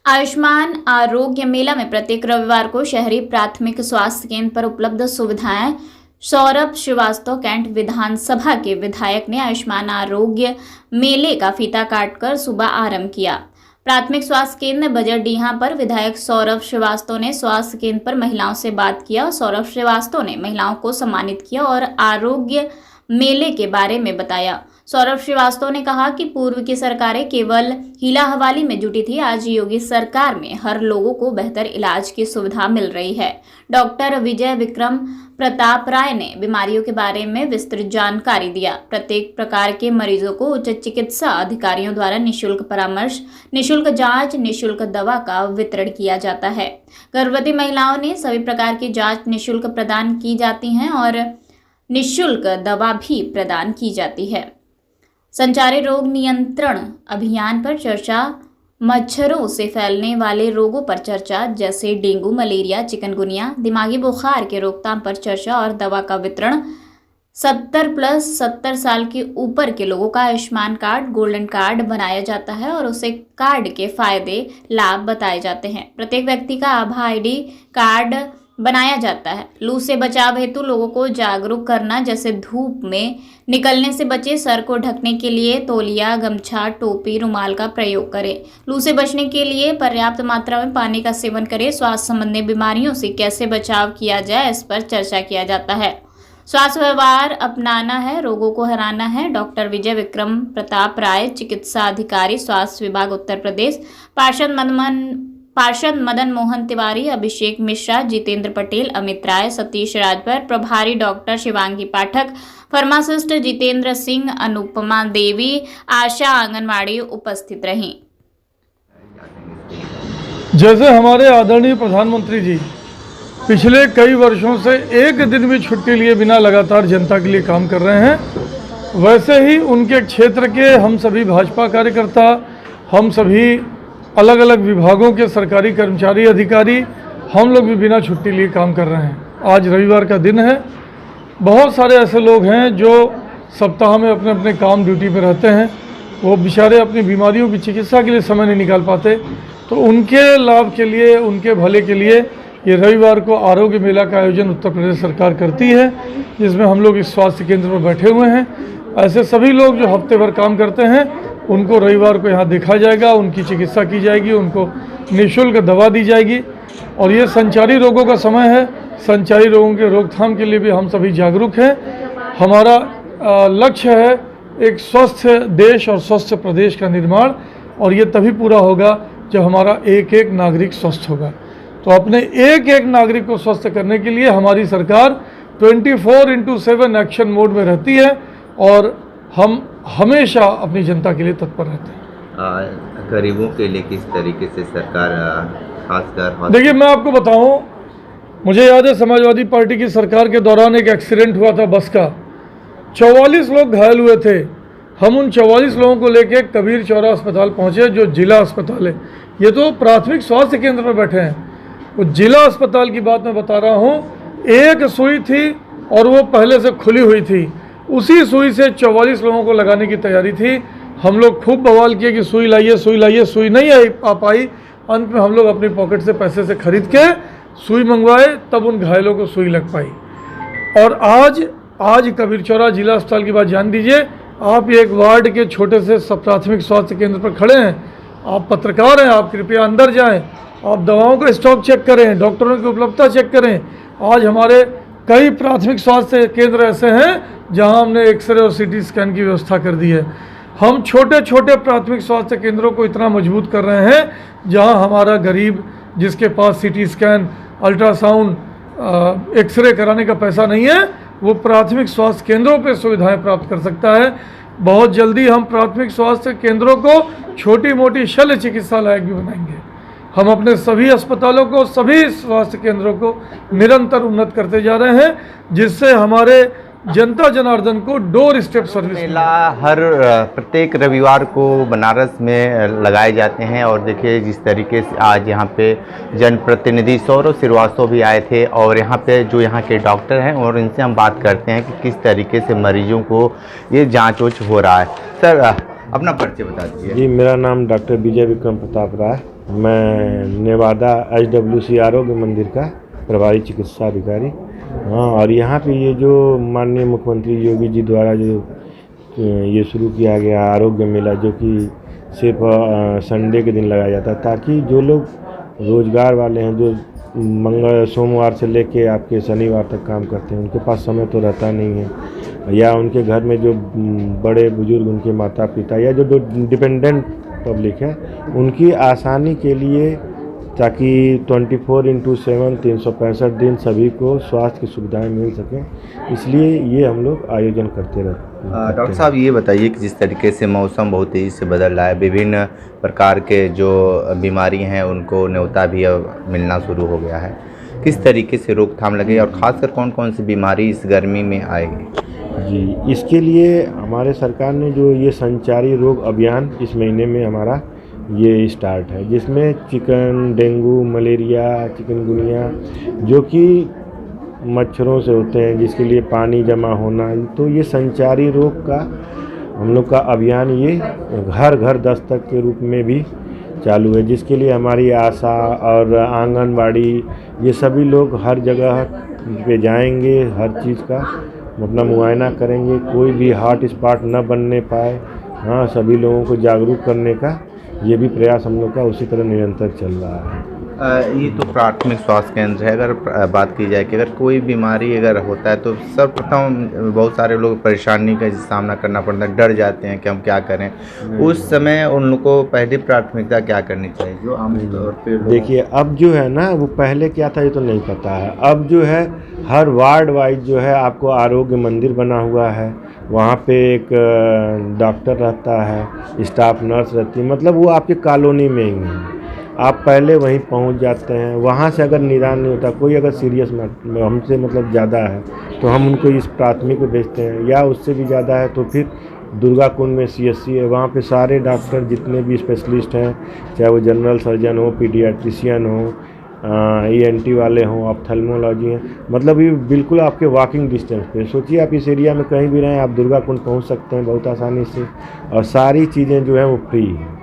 आयुष्मान आरोग्य मेला में प्रत्येक रविवार को शहरी प्राथमिक स्वास्थ्य केंद्र पर उपलब्ध सुविधाएं। सौरभ श्रीवास्तव कैंट विधानसभा के विधायक ने आयुष्मान आरोग्य मेले का फीता काटकर सुबह आरंभ किया। प्राथमिक स्वास्थ्य केंद्र बजरडीहा पर विधायक सौरभ श्रीवास्तव ने स्वास्थ्य केंद्र पर महिलाओं से बात किया। सौरभ श्रीवास्तव ने महिलाओं को सम्मानित किया और आरोग्य मेले के बारे में बताया। सौरभ श्रीवास्तव ने कहा कि पूर्व की सरकारें केवल हीला हवाली में जुटी थी, आज योगी सरकार में हर लोगों को बेहतर इलाज की सुविधा मिल रही है। डॉक्टर विजय विक्रम प्रताप राय ने बीमारियों के बारे में विस्तृत जानकारी दिया। प्रत्येक प्रकार के मरीजों को उच्च चिकित्सा अधिकारियों द्वारा निःशुल्क परामर्श, निःशुल्क जांच, निःशुल्क दवा का वितरण किया जाता है। गर्भवती महिलाओं ने सभी प्रकार की जांच निःशुल्क प्रदान की जाती हैं और निःशुल्क दवा भी प्रदान की जाती है। संचारी रोग नियंत्रण अभियान पर चर्चा, मच्छरों से फैलने वाले रोगों पर चर्चा जैसे डेंगू, मलेरिया, चिकनगुनिया, दिमागी बुखार के रोकथाम पर चर्चा और दवा का वितरण। 70+ साल के ऊपर के लोगों का आयुष्मान कार्ड, गोल्डन कार्ड बनाया जाता है और उसे कार्ड के फायदे, लाभ बताए जाते हैं। प्रत्येक व्यक्ति का आभा ID कार्ड बनाया जाता है। लू से बचाव हेतु लोगों को जागरूक करना, जैसे धूप में निकलने से बचे, सर को ढकने के लिए तौलिया, गमछा, टोपी, रुमाल का प्रयोग करें। लू से बचने के लिए पर्याप्त मात्रा में पानी का सेवन करें। स्वास्थ्य संबंधी बीमारियों से कैसे बचाव किया जाए, इस पर चर्चा किया जाता है। स्वास्थ्य व्यवहार अपनाना है, रोगों को हराना है। डॉक्टर विजय विक्रम प्रताप राय, चिकित्सा अधिकारी, स्वास्थ्य विभाग उत्तर प्रदेश। पार्षद मदन मोहन तिवारी, अभिषेक मिश्रा, जितेंद्र पटेल, अमित राय, सतीश राजभर, प्रभारी डॉक्टर शिवांगी पाठक, फार्मासिस्ट जितेंद्र सिंह, अनुपमा देवी, आशा आंगनवाड़ी उपस्थित रहीं। जैसे हमारे आदरणीय प्रधानमंत्री जी पिछले कई वर्षों से एक दिन भी छुट्टी लिए बिना लगातार जनता के लिए काम कर रहे हैं, वैसे ही उनके क्षेत्र के हम सभी भाजपा कार्यकर्ता, हम सभी अलग अलग विभागों के सरकारी कर्मचारी, अधिकारी, हम लोग भी बिना छुट्टी लिए काम कर रहे हैं। आज रविवार का दिन है। बहुत सारे ऐसे लोग हैं जो सप्ताह में अपने अपने काम ड्यूटी पर रहते हैं, वो बेचारे अपनी बीमारियों की चिकित्सा के लिए समय नहीं निकाल पाते, तो उनके लाभ के लिए, उनके भले के लिए ये रविवार को आरोग्य मेला का आयोजन उत्तर प्रदेश सरकार करती है, जिसमें हम लोग इस स्वास्थ्य केंद्र पर बैठे हुए हैं। ऐसे सभी लोग जो हफ्ते भर काम करते हैं, उनको रविवार को यहाँ देखा जाएगा, उनकी चिकित्सा की जाएगी, उनको निःशुल्क दवा दी जाएगी। और ये संचारी रोगों का समय है, संचारी रोगों के रोकथाम के लिए भी हम सभी जागरूक हैं। हमारा लक्ष्य है एक स्वस्थ देश और स्वस्थ प्रदेश का निर्माण, और ये तभी पूरा होगा जब हमारा एक एक नागरिक स्वस्थ होगा। तो अपने एक एक नागरिक को स्वस्थ करने के लिए हमारी सरकार 24/7 एक्शन मोड में रहती है और हम हमेशा अपनी जनता के लिए तत्पर रहते हैं। गरीबों के लिए किस तरीके से सरकार खासकर? देखिए, मैं आपको बताऊं, मुझे याद है समाजवादी पार्टी की सरकार के दौरान एक एक्सीडेंट हुआ था बस का, 44 लोग घायल हुए थे। हम उन 44 लोगों को लेके कबीर चौरा अस्पताल पहुंचे, जो जिला अस्पताल है। ये तो प्राथमिक स्वास्थ्य केंद्र पर बैठे हैं, वो जिला अस्पताल की बात मैं बता रहा हूँ। एक सुई थी और वो पहले से खुली हुई थी, उसी सुई से 44 लोगों को लगाने की तैयारी थी। हम लोग खूब बवाल किए कि सुई लाइए, सुई लाइए, सुई नहीं आ पाई। अंत में हम लोग अपनी पॉकेट से पैसे से खरीद के सुई मंगवाए, तब उन घायलों को सुई लग पाई। और आज कबीर चौरा जिला अस्पताल की बात जान दीजिए। आप एक वार्ड के छोटे से प्राथमिक स्वास्थ्य केंद्र पर खड़े हैं, आप पत्रकार हैं, आप कृपया अंदर जाएं, आप दवाओं का स्टॉक चेक करें, डॉक्टरों की उपलब्धता चेक करें। आज हमारे कई प्राथमिक स्वास्थ्य केंद्र ऐसे हैं जहां हमने एक्सरे और CT स्कैन की व्यवस्था कर दी है। हम छोटे छोटे प्राथमिक स्वास्थ्य केंद्रों को इतना मजबूत कर रहे हैं जहां हमारा गरीब, जिसके पास CT स्कैन, अल्ट्रासाउंड, एक्सरे कराने का पैसा नहीं है, वो प्राथमिक स्वास्थ्य केंद्रों पर सुविधाएं प्राप्त कर सकता है। बहुत जल्दी हम प्राथमिक स्वास्थ्य केंद्रों को छोटी मोटी शल्य चिकित्सा लायक भी बनाएंगे। हम अपने सभी अस्पतालों को, सभी स्वास्थ्य केंद्रों को निरंतर उन्नत करते जा रहे हैं, जिससे हमारे जनता जनार्दन को डोर स्टेप सर्विस मेला हर प्रत्येक रविवार को बनारस में लगाए जाते हैं। और देखिए जिस तरीके से आज यहाँ पे जनप्रतिनिधि सौरभ श्रीवास्तव भी आए थे, और यहाँ पे जो यहाँ के डॉक्टर हैं, और इनसे हम बात करते हैं कि किस तरीके से मरीजों को ये जांच हो रहा है। सर, अपना परिचय बता दीजिए। जी, मेरा नाम डॉक्टर विजय विक्रम प्रताप राय, मैं नेवादा HWC आरोग्य मंदिर का प्रभारी चिकित्सा अधिकारी। हाँ, और यहाँ पे ये जो माननीय मुख्यमंत्री योगी जी द्वारा जो ये शुरू किया गया आरोग्य मेला, जो कि सिर्फ संडे के दिन लगाया जाता है, ताकि जो लोग रोजगार वाले हैं, जो सोमवार से लेके आपके शनिवार तक काम करते हैं, उनके पास समय तो रहता नहीं है, या उनके घर में जो बड़े बुजुर्ग, उनके माता पिता या जो डिपेंडेंट पब्लिक है, उनकी आसानी के लिए, ताकि 24/7 365 दिन सभी को स्वास्थ्य की सुविधाएं मिल सकें, इसलिए ये हम लोग आयोजन करते रहते हैं। डॉक्टर साहब, ये बताइए कि जिस तरीके से मौसम बहुत तेज़ी से बदल रहा है, विभिन्न प्रकार के जो बीमारी हैं उनको न्योता भी अब मिलना शुरू हो गया है, किस तरीके से रोकथाम लगे और ख़ासकर कौन कौन सी बीमारी इस गर्मी में आएगी? जी, इसके लिए हमारे सरकार ने जो ये संचारी रोग अभियान इस महीने में हमारा ये स्टार्ट है, जिसमें चिकन, डेंगू, मलेरिया, चिकनगुनिया, जो कि मच्छरों से होते हैं, जिसके लिए पानी जमा होना, तो ये संचारी रोग का हम लोग का अभियान ये घर घर दस्तक के रूप में भी चालू है, जिसके लिए हमारी आशा और आंगनबाड़ी ये सभी लोग हर जगह पे जाएंगे, हर चीज़ का अपना मुआयना करेंगे, कोई भी हॉट स्पॉट न बनने पाए। हाँ, सभी लोगों को जागरूक करने का ये भी प्रयास हम लोग का उसी तरह निरंतर चल रहा है। ये तो प्राथमिक स्वास्थ्य केंद्र है। अगर बात की जाए कि अगर कोई बीमारी अगर होता है तो सर्वप्रथम बहुत सारे लोग परेशानी का सामना करना पड़ता है, डर जाते हैं कि हम क्या करें। उस समय उन लोग को पहली प्राथमिकता क्या करनी चाहिए, जो आमतौर पे देखिए, अब जो है ना, वो पहले क्या था ये तो नहीं पता है। अब जो है हर वार्ड वाइज जो है आपको आरोग्य मंदिर बना हुआ है, वहाँ पे एक डॉक्टर रहता है, स्टाफ नर्स रहती है, मतलब वो आपके कॉलोनी में ही है, आप पहले वहीं पहुंच जाते हैं। वहाँ से अगर निदान नहीं होता, कोई अगर सीरियस हमसे मतलब ज़्यादा है, तो हम उनको इस प्राथमिक पे भेजते हैं, या उससे भी ज़्यादा है तो फिर दुर्गा कुंड में CSC है, वहाँ पे सारे डॉक्टर जितने भी स्पेशलिस्ट हैं, चाहे वो जनरल सर्जन हो, पीडियाट्रिशियन हो, ENT वाले हों, ऑप्थेल्मोलॉजी हैं, मतलब ये बिल्कुल आपके वॉकिंग डिस्टेंस पे। सोचिए आप इस एरिया में कहीं भी रहें, आप दुर्गा कुंड पहुँच सकते हैं बहुत आसानी से, और सारी चीज़ें जो हैं वो फ्री हैं,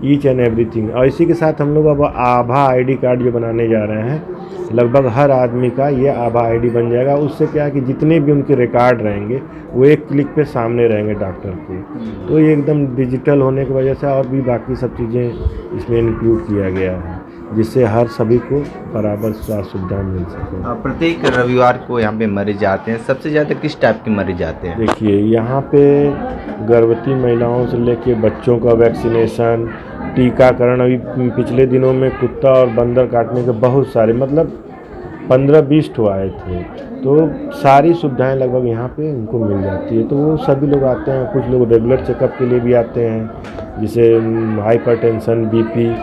ईच एंड एवरीथिंग। और इसी के साथ हम लोग अब आभा ID कार्ड जो बनाने जा रहे हैं, लगभग हर आदमी का ये आभा ID बन जाएगा। उससे क्या है कि जितने भी उनके रिकॉर्ड रहेंगे वो एक क्लिक पे सामने रहेंगे डॉक्टर के, तो ये एकदम डिजिटल होने की वजह से और भी बाकी सब चीज़ें इसमें इंक्लूड किया गया है, जिससे हर सभी को बराबर स्वास्थ्य सुविधा मिल सके। प्रत्येक रविवार को यहाँ पे मरीज आते हैं, सबसे ज़्यादा किस टाइप के मरीज आते हैं? देखिए, यहाँ पे गर्भवती महिलाओं से लेके बच्चों का वैक्सीनेशन, टीकाकरण, अभी पिछले दिनों में कुत्ता और बंदर काटने के बहुत सारे, मतलब 15-20 ठो आए थे, तो सारी सुविधाएं लगभग यहाँ पे उनको मिल जाती है, तो वो सभी लोग आते हैं। कुछ लोग रेगुलर चेकअप के लिए भी आते हैं, जैसे हाइपरटेंशन, BP,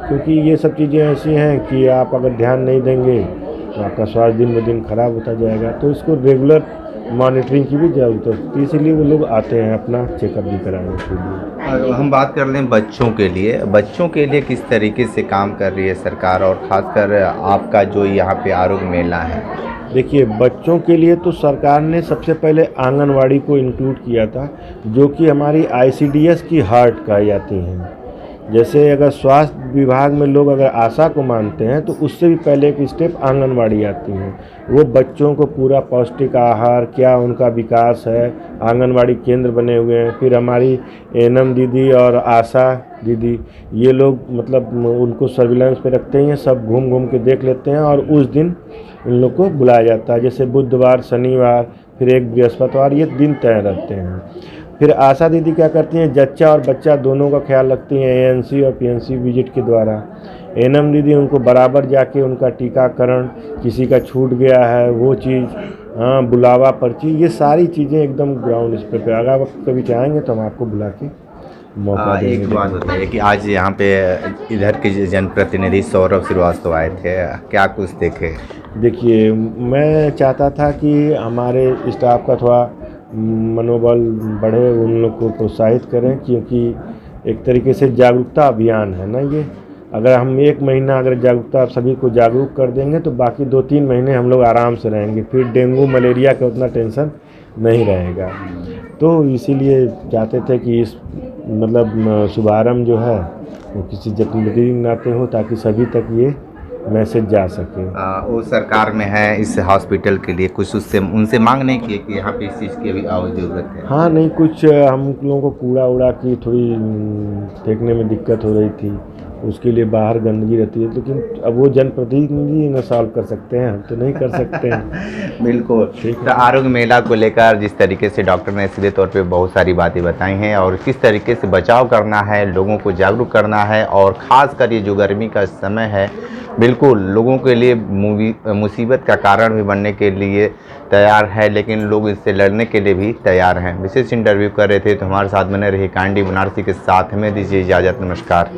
क्योंकि ये सब चीज़ें ऐसी हैं कि आप अगर ध्यान नहीं देंगे तो आपका स्वास्थ्य दिन ब दिन खराब होता जाएगा, तो इसको रेगुलर मॉनिटरिंग की भी ज़रूरत है, तो इसीलिए वो लोग आते हैं अपना चेकअप भी कराने के लिए। हम बात कर लें बच्चों के लिए किस तरीके से काम कर रही है सरकार, और ख़ासकर आपका जो यहाँ पे आरोग्य मेला है? देखिए, बच्चों के लिए तो सरकार ने सबसे पहले आंगनवाड़ी को इंक्लूड किया था, जो कि हमारी ICDS की हार्ट कही जाती हैं। जैसे अगर स्वास्थ्य विभाग में लोग अगर आशा को मानते हैं, तो उससे भी पहले एक स्टेप आंगनवाड़ी आती हैं। वो बच्चों को पूरा पौष्टिक आहार, क्या उनका विकास है, आंगनवाड़ी केंद्र बने हुए हैं। फिर हमारी ANM दीदी और आशा दीदी, ये लोग मतलब उनको सर्विलांस पे रखते हैं, सब घूम घूम के देख लेते हैं, और उस दिन इन लोग को बुलाया जाता है, जैसे बुधवार, शनिवार, फिर एक बृहस्पतिवार, ये दिन तय रहते हैं। फिर आशा दीदी क्या करती हैं, जच्चा और बच्चा दोनों का ख्याल रखती हैं ANC और PNC विजिट के द्वारा। ANM दीदी उनको बराबर जाके उनका टीकाकरण, किसी का छूट गया है वो चीज़, हाँ, बुलावा पर्ची, ये सारी चीज़ें एकदम ग्राउंड इस पर। अगर आप कभी चाहेंगे तो हम आपको बुला के मौका देंगे। एक बात बताइए कि आज यहाँ पे इधर के जनप्रतिनिधि सौरभ श्रीवास्तव आए थे, क्या कुछ देखे? देखिए, मैं चाहता था कि हमारे स्टाफ का थोड़ा मनोबल बढ़े, उन लोग को प्रोत्साहित करें, क्योंकि एक तरीके से जागरूकता अभियान है ना ये। अगर हम 1 महीना अगर जागरूकता सभी को जागरूक कर देंगे, तो बाकी 2-3 महीने हम लोग आराम से रहेंगे। फिर डेंगू मलेरिया का उतना टेंशन नहीं रहेगा। तो इसीलिए चाहते थे कि इस मतलब शुभारम्भ जो है वो किसी जनप्रतिनिधि के नाते हो, ताकि सभी तक ये मैसेज जा सके। वो सरकार में है, इस हॉस्पिटल के लिए कुछ उससे उनसे मांग नहीं की कि यहाँ पे इस चीज़ की अभी ज़रूरत है? हाँ नहीं, कुछ हम लोगों को कूड़ा उड़ा की थोड़ी फेंकने में दिक्कत हो रही थी, उसके लिए बाहर गंदगी रहती है, लेकिन अब वो जनप्रतिनिधि न सॉल्व कर सकते हैं, हम तो नहीं कर सकते हैं। बिल्कुल। तो आरोग्य मेला को लेकर जिस तरीके से डॉक्टर ने सीधे तौर पे बहुत सारी बातें बताई हैं और किस तरीके से बचाव करना है, लोगों को जागरूक करना है, और ख़ास कर ये जो गर्मी का समय है बिल्कुल लोगों के लिए मुसीबत का कारण भी बनने के लिए तैयार है, लेकिन लोग इससे लड़ने के लिए भी तैयार हैं। विशेष इंटरव्यू कर रहे थे तो हमारे साथ बने रही कांडी बनारसी के साथ, हमें दीजिए इजाज़त। नमस्कार।